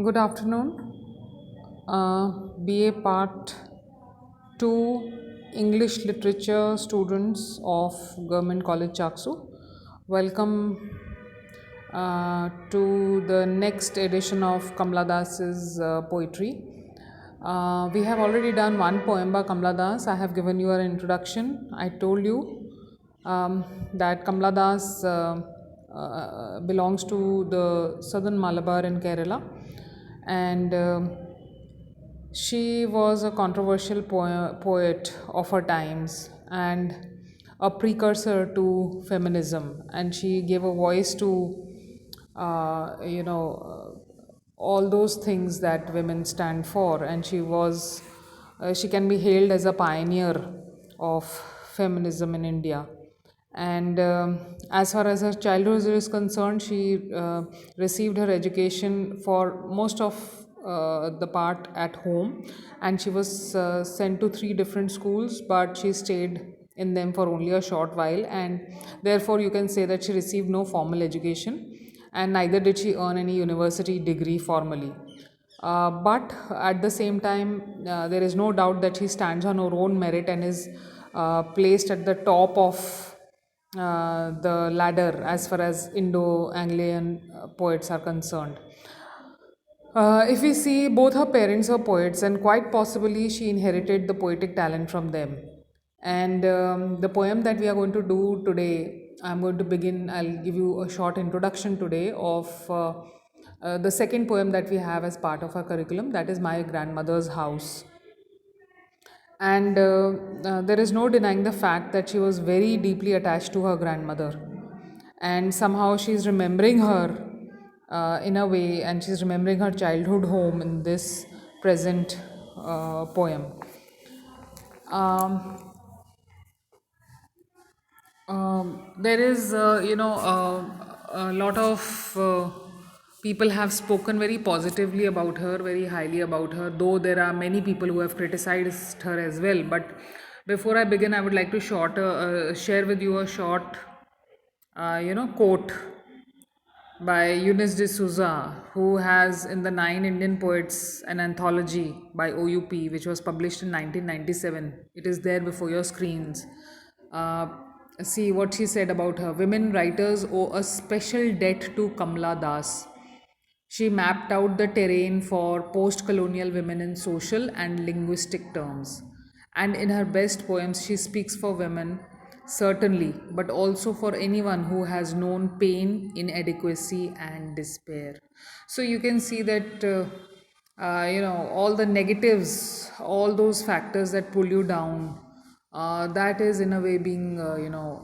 Good afternoon. BA Part 2 English Literature students of Government College Chaksu. Welcome to the next edition of Kamla Das's poetry. We have already done one poem by Kamla Das. I have given you an introduction. I told you that Kamla Das belongs to the southern Malabar in Kerala, and she was a controversial poet of her times and a precursor to feminism, and she gave a voice to all those things that women stand for, and she can be hailed as a pioneer of feminism in India. And as far as her childhood is concerned, she received her education for most of the part at home, and she was sent to three different schools, but she stayed in them for only a short while, and therefore you can say that she received no formal education, and neither did she earn any university degree formally. But at the same time, there is no doubt that she stands on her own merit and is placed at the top of the ladder as far as Indo-Anglian poets are concerned. If we see, both her parents were poets, and quite possibly she inherited the poetic talent from them. And the poem that we are going to do today, I'm going to begin, I'll give you a short introduction today of the second poem that we have as part of our curriculum, that is My Grandmother's House. And there is no denying the fact that she was very deeply attached to her grandmother, and somehow she's remembering her in a way, and she's remembering her childhood home in this present poem. um, there is, a lot of people have spoken very positively about her, very highly about her, though there are many people who have criticized her as well. But before I begin, I would like to share with you a short, quote by Eunice de Souza, who has in the Nine Indian Poets an anthology by OUP, which was published in 1997. It is there before your screens. Uh, See what she said about her. Women writers owe a special debt to Kamla Das. She mapped out the terrain for post colonial women in social and linguistic terms. And in her best poems, she speaks for women, certainly, but also for anyone who has known pain, inadequacy, and despair. So you can see that, all the negatives, all those factors that pull you down, that is in a way being,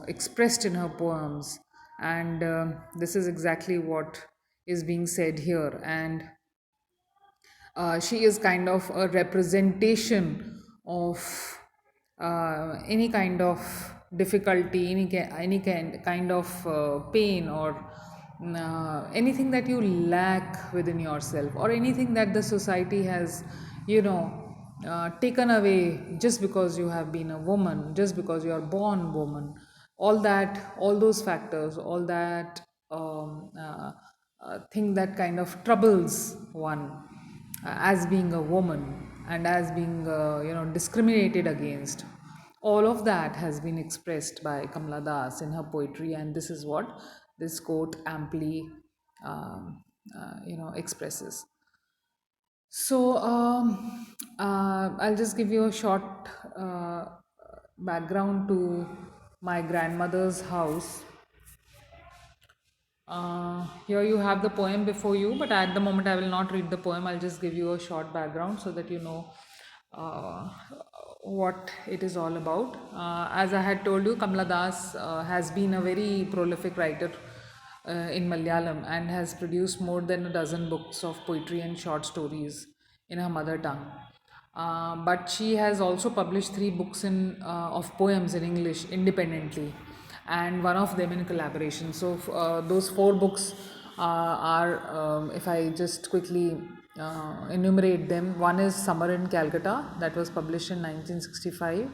expressed in her poems. And this is exactly what is being said here. And she is kind of a representation of any kind of difficulty, any kind of pain, or anything that you lack within yourself, or anything that the society has, taken away just because you have been a woman, just because you are born woman. All that, all those factors, all that thing that kind of troubles one as being a woman, and as being discriminated against, all of that has been expressed by Kamla Das in her poetry, and this is what this quote amply expresses. So I'll just give you a short uh, background to my grandmother's house. Here you have the poem before you, but at the moment I will not read the poem. I'll just give you a short background so that you know uh, what it is all about. As I had told you, Kamla Das has been a very prolific writer in Malayalam, and has produced more than a dozen books of poetry and short stories in her mother tongue. But she has also published three books of poems in English independently, and one of them in collaboration. So those four books if I just quickly enumerate them, one is Summer in Calcutta, that was published in 1965.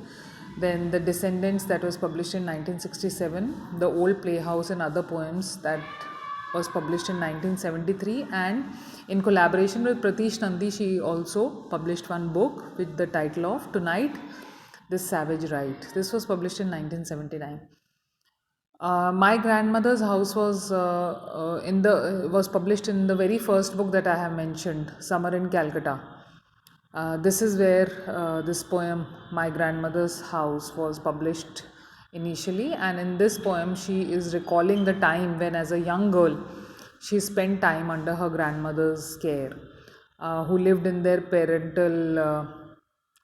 Then The Descendants, that was published in 1967. The Old Playhouse and Other Poems, that was published in 1973, and in collaboration with Pratish Nandi, she also published one book with the title of Tonight This Savage Rite. This was published in 1979. My grandmother's house was published in the very first book that I have mentioned, Summer in Calcutta. This is where this poem, My Grandmother's House, was published initially, and in this poem, she is recalling the time when, as a young girl, she spent time under her grandmother's care, who lived in their parental,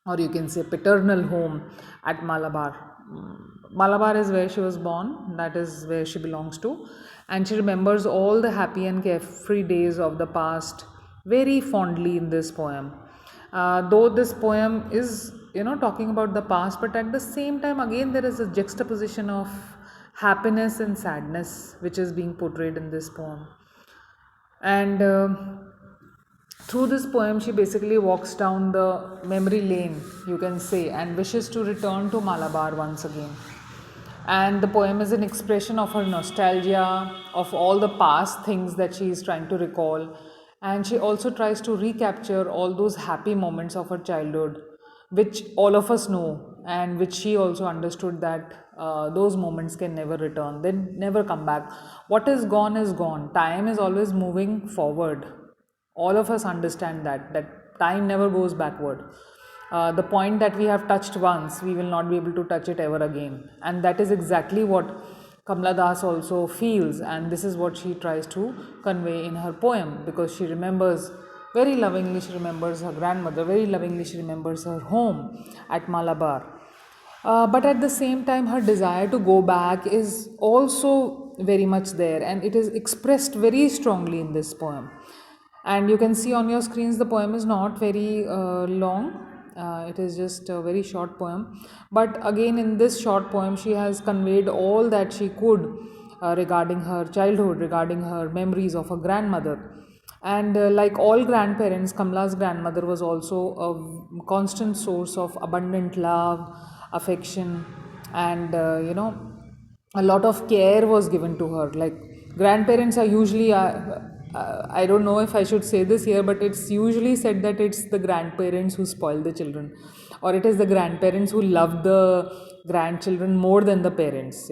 or you can say paternal home at Malabar. Malabar is where she was born, that is where she belongs to, and she remembers all the happy and carefree days of the past very fondly in this poem. Though this poem is, talking about the past, but at the same time, again, there is a juxtaposition of happiness and sadness which is being portrayed in this poem. And through this poem, she basically walks down the memory lane, you can say, and wishes to return to Malabar once again. And the poem is an expression of her nostalgia, of all the past things that she is trying to recall. And she also tries to recapture all those happy moments of her childhood, which all of us know, and which she also understood that those moments can never return, they never come back. What is gone is gone. Time is always moving forward. All of us understand that time never goes backward. The point that we have touched once, we will not be able to touch it ever again, and that is exactly what Kamla Das also feels, and this is what she tries to convey in her poem, because she remembers very lovingly, she remembers her grandmother very lovingly, she remembers her home at Malabar. But at the same time, her desire to go back is also very much there, and it is expressed very strongly in this poem. And you can see on your screens, the poem is not very long. It is just a very short poem. But again, in this short poem, she has conveyed all that she could regarding her childhood, regarding her memories of her grandmother. And like all grandparents, Kamla's grandmother was also a constant source of abundant love, affection, and a lot of care was given to her. Like, grandparents are usually, I don't know if I should say this here, but it's usually said that it's the grandparents who spoil the children, or it is the grandparents who love the grandchildren more than the parents.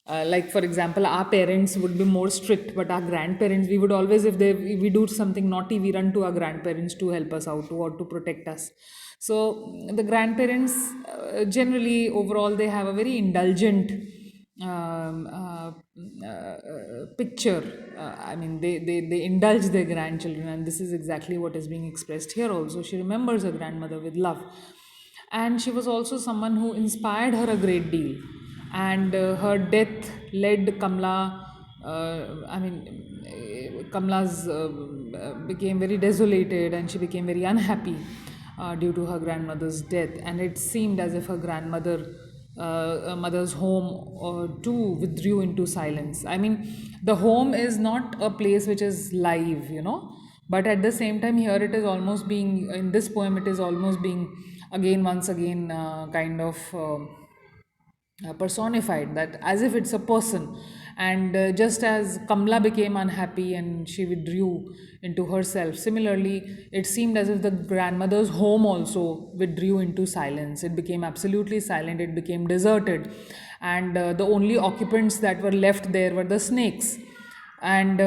Like, for example, our parents would be more strict, but our grandparents, we would always, if we do something naughty, we run to our grandparents to help us out, or to protect us. So the grandparents, generally, overall, they have a very indulgent um, uh, picture. I mean, they indulge their grandchildren, and this is exactly what is being expressed here also. She remembers her grandmother with love, and she was also someone who inspired her a great deal. And her death led Kamla, Kamla's became very desolated, and she became very unhappy due to her grandmother's death. And it seemed as if her mother's home too withdrew into silence. I mean, the home is not a place which is live, but at the same time, here it is almost being, in this poem, it is almost being again, once again, kind of personified, that as if it's a person. And just as Kamla became unhappy and she withdrew into herself, similarly, it seemed as if the grandmother's home also withdrew into silence. It became absolutely silent, it became deserted, and the only occupants that were left there were the snakes. And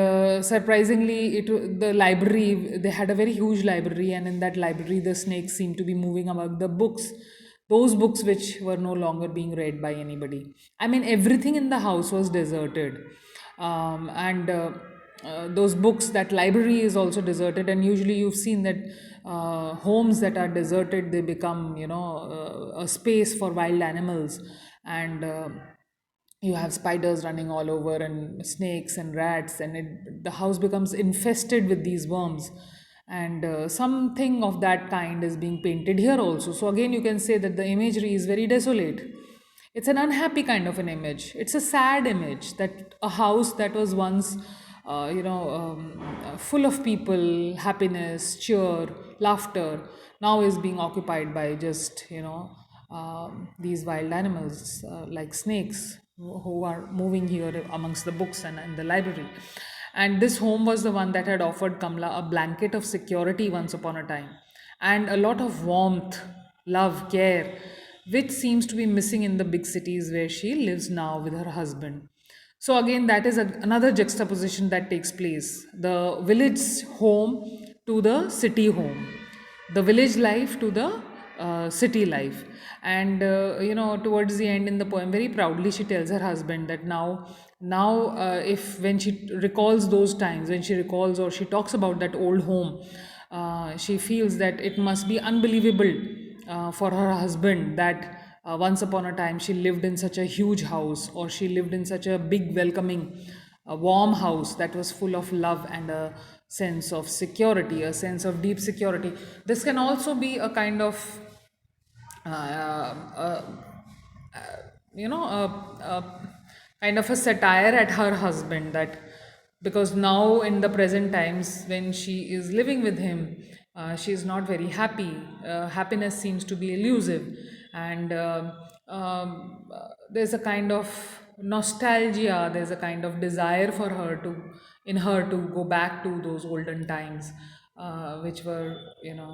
surprisingly, the library, they had a very huge library, and in that library, the snakes seemed to be moving among the books, those books which were no longer being read by anybody. I mean, everything in the house was deserted. And those books, that library is also deserted. And usually you've seen that homes that are deserted, they become, a space for wild animals. And you have spiders running all over, and snakes and rats, and the house becomes infested with these worms. And something of that kind is being painted here also. So again, you can say that the imagery is very desolate. It's an unhappy kind of an image. It's a sad image, that a house that was once full of people, happiness, cheer, laughter, now is being occupied by just these wild animals like snakes, who are moving here amongst the books and in the library. And this home was the one that had offered Kamla a blanket of security once upon a time, and a lot of warmth, love, care, which seems to be missing in the big cities where she lives now with her husband. So, again, that is another juxtaposition that takes place, the village home to the city home, the village life to the city life. And towards the end in the poem, very proudly she tells her husband that now if when she recalls those times, when she recalls or she talks about that old home, she feels that it must be unbelievable for her husband that once upon a time she lived in such a huge house, or she lived in such a big, welcoming, a warm house that was full of love and a sense of security, a sense of deep security. This can also be a kind of uh, uh, a kind of a satire at her husband, that because now in the present times when she is living with him, she is not very happy. Happiness seems to be elusive, and there's a kind of nostalgia, there's a kind of desire for her to in her to go back to those olden times, which were,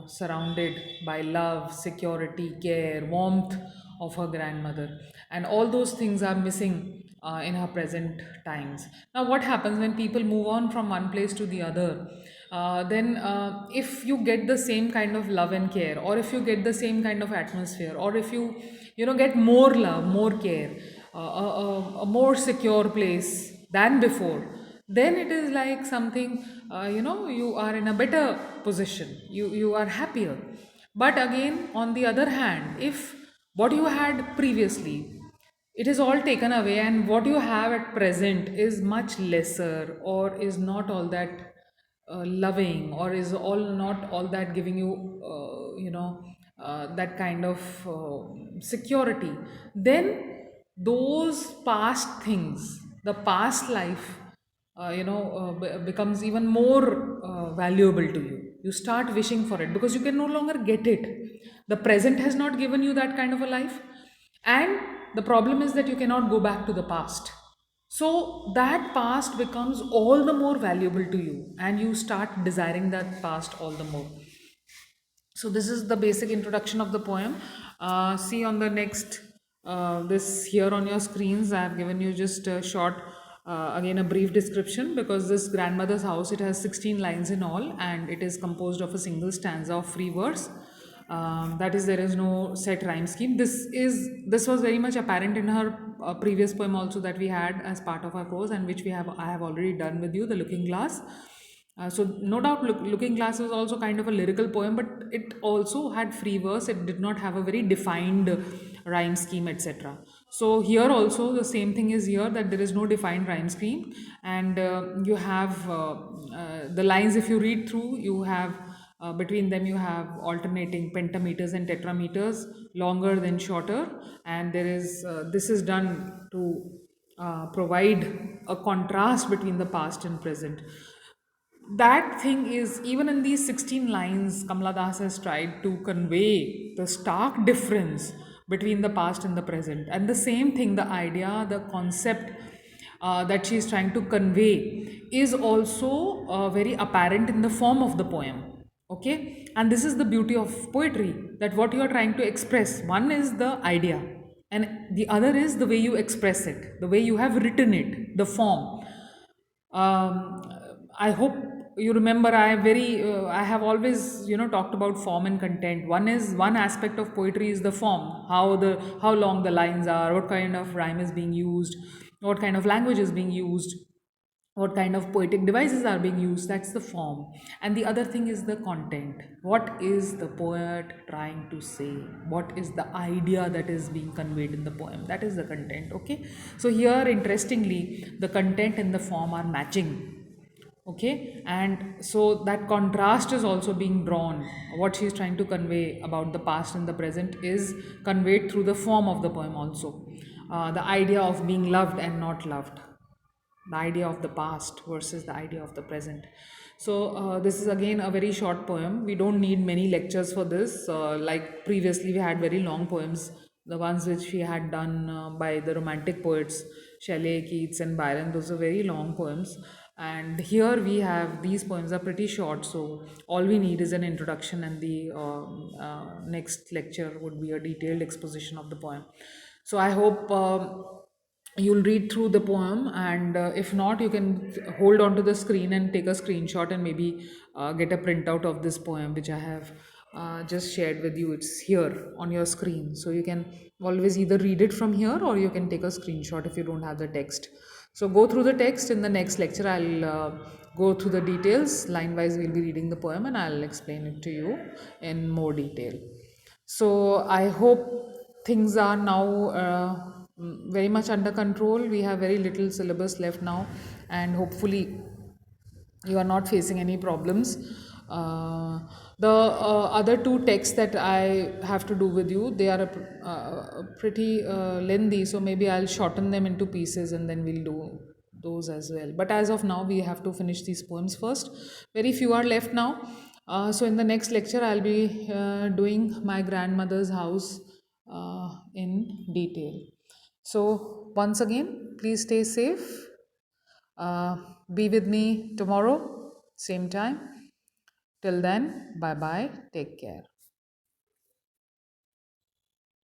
surrounded by love, security, care, warmth of her grandmother. And all those things are missing in her present times. Now, what happens when people move on from one place to the other? Then, if you get the same kind of love and care, or if you get the same kind of atmosphere, or if you get more love, more care, a more secure place than before, then it is like something, you are in a better position, you are happier. But again, on the other hand, if what you had previously, it is all taken away, and what you have at present is much lesser, or is not all that loving, or is all not all that giving you that kind of security, then those past things, the past life, becomes even more valuable to you. You start wishing for it because you can no longer get it. The present has not given you that kind of a life, and the problem is that you cannot go back to the past. So that past becomes all the more valuable to you, and you start desiring that past all the more. So this is the basic introduction of the poem. See on the next, this here on your screens, I have given you just a short, again a brief description, because this grandmother's house, it has 16 lines in all, and it is composed of a single stanza of free verse. That is, there is no set rhyme scheme. This was very much apparent in her previous poem also, that we had as part of our course, and which I have already done with you, the Looking Glass. So no doubt, Looking Glass was also kind of a lyrical poem, but it also had free verse. It did not have a very defined rhyme scheme, etc. So here also the same thing is here, that there is no defined rhyme scheme, and you have the lines. If you read through, you have between them you have alternating pentameters and tetrameters, longer than shorter, and there is this is done to provide a contrast between the past and present. That thing is, even in these 16 lines, Kamala Das has tried to convey the stark difference between the past and the present. And the same thing, the idea, the concept that she is trying to convey is also very apparent in the form of the poem. Okay? And this is the beauty of poetry, that what you are trying to express, one is the idea, and the other is the way you express it, the way you have written it, the form. um, I hope you remember, I have always, talked about form and content. One aspect of poetry is the form, how long the lines are, what kind of rhyme is being used, what kind of language is being used, what kind of poetic devices are being used. That's the form. And the other thing is the content. What is the poet trying to say? What is the idea that is being conveyed in the poem? That is the content. Okay, so here, interestingly, the content and the form are matching. Okay, and so that contrast is also being drawn. What she is trying to convey about the past and the present is conveyed through the form of the poem also. The idea of being loved and not loved, the idea of the past versus the idea of the present. So this is again a very short poem. We don't need many lectures for this. Like previously we had very long poems, the ones which we had done by the romantic poets Shelley, Keats and Byron. Those are very long poems. And here we have, these poems are pretty short, so all we need is an introduction, and the next lecture would be a detailed exposition of the poem. So I hope you'll read through the poem, and if not, you can hold on to the screen and take a screenshot, and maybe get a printout of this poem which I have just shared with you. It's here on your screen, so you can always either read it from here, or you can take a screenshot if you don't have the text. So go through the text. In the next lecture, I'll go through the details. Line wise, we'll be reading the poem, and I'll explain it to you in more detail. So I hope things are now very much under control. We have very little syllabus left now, and hopefully you are not facing any problems. The other two texts that I have to do with you, they are pretty lengthy, so maybe I'll shorten them into pieces, and then we'll do those as well. But as of now, we have to finish these poems first. Very few are left now. So in the next lecture, I'll be doing my grandmother's house in detail. So once again, please stay safe. Be with me tomorrow, same time. Till then, bye bye. Take care.